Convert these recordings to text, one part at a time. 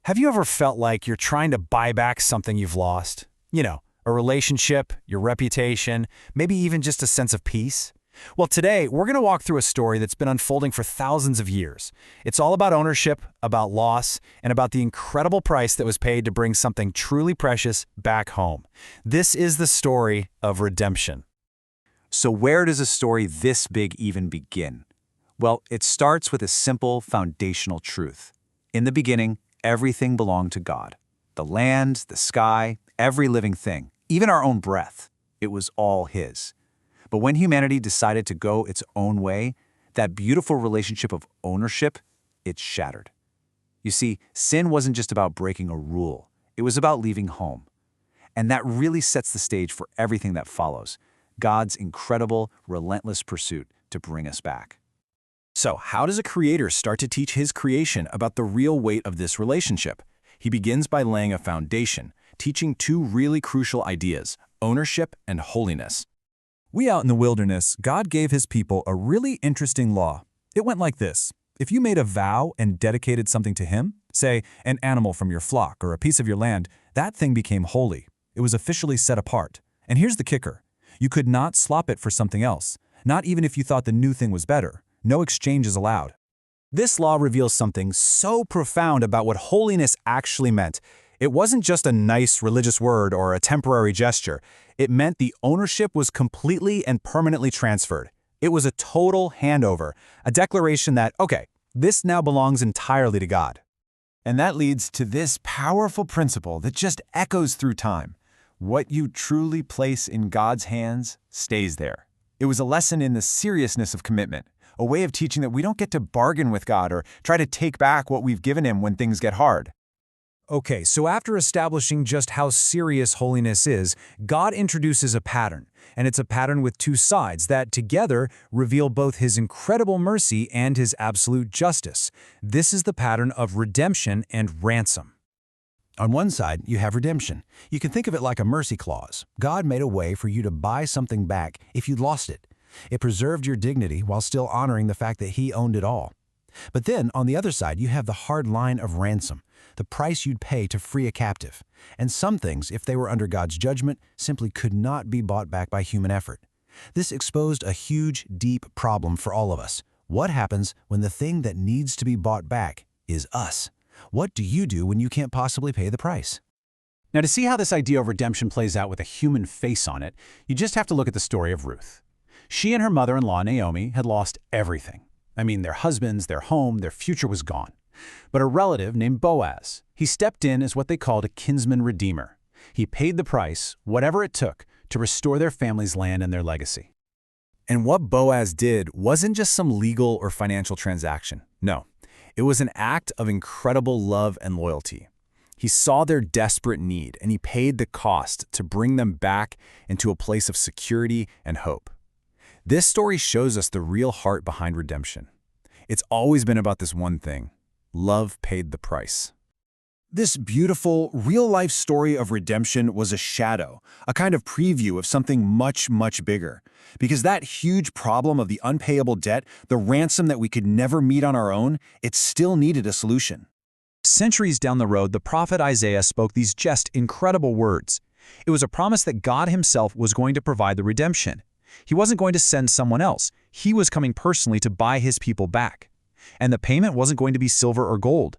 Have you ever felt like you're trying to buy back something you've lost? A relationship, your reputation, maybe even just a sense of peace? Well, today, we're going to walk through a story that's been unfolding for thousands of years. It's all about ownership, about loss, and about the incredible price that was paid to bring something truly precious back home. This is the story of redemption. So where does a story this big even begin? Well, it starts with a simple foundational truth. In the beginning, everything belonged to God. The land, the sky, every living thing, even our own breath, it was all His. But when humanity decided to go its own way, that beautiful relationship of ownership, it shattered. You see, sin wasn't just about breaking a rule. It was about leaving home. And that really sets the stage for everything that follows, God's incredible, relentless pursuit to bring us back. So, how does a creator start to teach his creation about the real weight of this relationship? He begins by laying a foundation, teaching two really crucial ideas, ownership and holiness. Way out in the wilderness, God gave His people a really interesting law. It went like this. If you made a vow and dedicated something to Him, say an animal from your flock or a piece of your land, that thing became holy. It was officially set apart. And here's the kicker. You could not swap it for something else, not even if you thought the new thing was better. No exchange is allowed. This law reveals something so profound about what holiness actually meant. It wasn't just a nice religious word or a temporary gesture. It meant the ownership was completely and permanently transferred. It was a total handover, a declaration that, okay, this now belongs entirely to God. And that leads to this powerful principle that just echoes through time. What you truly place in God's hands stays there. It was a lesson in the seriousness of commitment, a way of teaching that we don't get to bargain with God or try to take back what we've given Him when things get hard. Okay, so after establishing just how serious holiness is, God introduces a pattern. And it's a pattern with two sides that together reveal both His incredible mercy and His absolute justice. This is the pattern of redemption and ransom. On one side, you have redemption. You can think of it like a mercy clause. God made a way for you to buy something back if you'd lost it. It preserved your dignity while still honoring the fact that He owned it all. But then, on the other side, you have the hard line of ransom, the price you'd pay to free a captive. And some things, if they were under God's judgment, simply could not be bought back by human effort. This exposed a huge, deep problem for all of us. What happens when the thing that needs to be bought back is us? What do you do when you can't possibly pay the price? Now, to see how this idea of redemption plays out with a human face on it, you just have to look at the story of Ruth. She and her mother-in-law, Naomi, had lost everything. I mean, their husbands, their home, their future was gone. But a relative named Boaz, he stepped in as what they called a kinsman redeemer. He paid the price, whatever it took, to restore their family's land and their legacy. And what Boaz did wasn't just some legal or financial transaction. No, it was an act of incredible love and loyalty. He saw their desperate need, and he paid the cost to bring them back into a place of security and hope. This story shows us the real heart behind redemption. It's always been about this one thing. Love paid the price. This beautiful, real-life story of redemption was a shadow, a kind of preview of something much, much bigger. Because that huge problem of the unpayable debt, the ransom that we could never meet on our own, it still needed a solution. Centuries down the road, the prophet Isaiah spoke these just incredible words. It was a promise that God Himself was going to provide the redemption. He wasn't going to send someone else. He was coming personally to buy His people back. And the payment wasn't going to be silver or gold.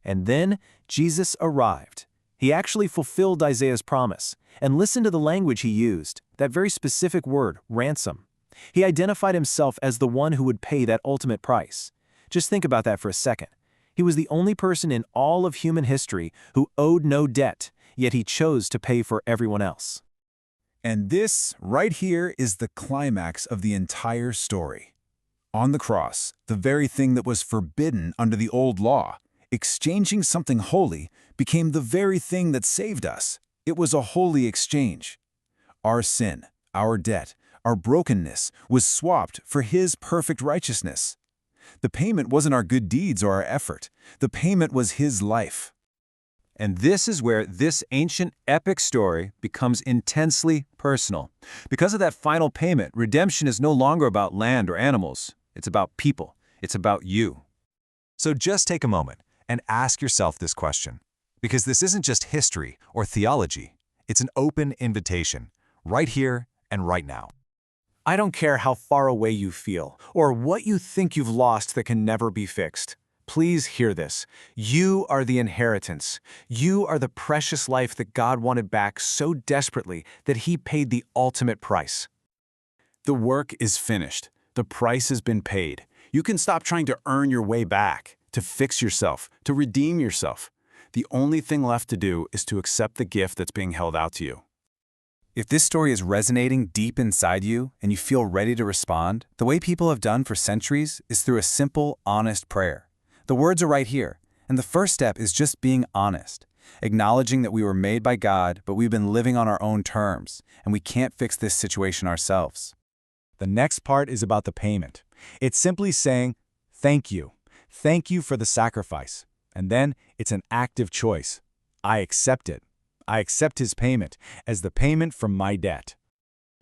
And then Jesus arrived. He actually fulfilled Isaiah's promise. And listen to the language He used, that very specific word, ransom. He identified Himself as the one who would pay that ultimate price. Just think about that for a second. He was the only person in all of human history who owed no debt, yet He chose to pay for everyone else. And this, right here, is the climax of the entire story. On the cross, the very thing that was forbidden under the old law, exchanging something holy, became the very thing that saved us. It was a holy exchange. Our sin, our debt, our brokenness was swapped for His perfect righteousness. The payment wasn't our good deeds or our effort. The payment was His life. And this is where this ancient epic story becomes intensely personal. Because of that final payment, redemption is no longer about land or animals. It's about people. It's about you. So just take a moment. And ask yourself this question, because this isn't just history or theology. It's an open invitation, right here and right now. I don't care how far away you feel or what you think you've lost that can never be fixed. Please hear this. You are the inheritance. You are the precious life that God wanted back so desperately that He paid the ultimate price. The work is finished. The price has been paid. You can stop trying to earn your way back, to fix yourself, to redeem yourself. The only thing left to do is to accept the gift that's being held out to you. If this story is resonating deep inside you and you feel ready to respond, the way people have done for centuries is through a simple, honest prayer. The words are right here, and the first step is just being honest, acknowledging that we were made by God, but we've been living on our own terms, and we can't fix this situation ourselves. The next part is about the payment. It's simply saying, thank you. Thank you for the sacrifice. And then it's an active choice. I accept it. I accept His payment as the payment for my debt.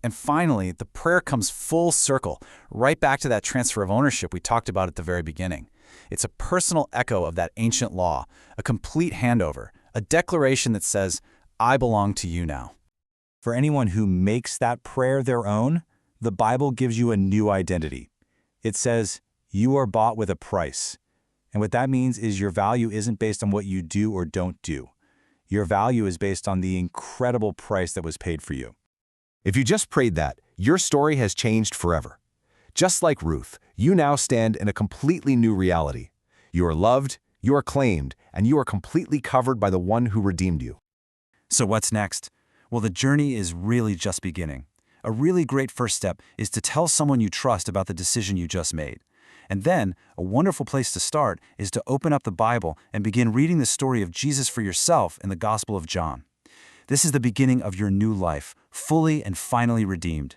And finally, the prayer comes full circle, right back to that transfer of ownership we talked about at the very beginning. It's a personal echo of that ancient law, a complete handover, a declaration that says, I belong to you now. For anyone who makes that prayer their own, the Bible gives you a new identity. It says, you are bought with a price. And what that means is your value isn't based on what you do or don't do. Your value is based on the incredible price that was paid for you. If you just prayed that, your story has changed forever. Just like Ruth, you now stand in a completely new reality. You are loved, you are claimed, and you are completely covered by the one who redeemed you. So what's next? Well, the journey is really just beginning. A really great first step is to tell someone you trust about the decision you just made. And then, a wonderful place to start is to open up the Bible and begin reading the story of Jesus for yourself in the Gospel of John. This is the beginning of your new life, fully and finally redeemed.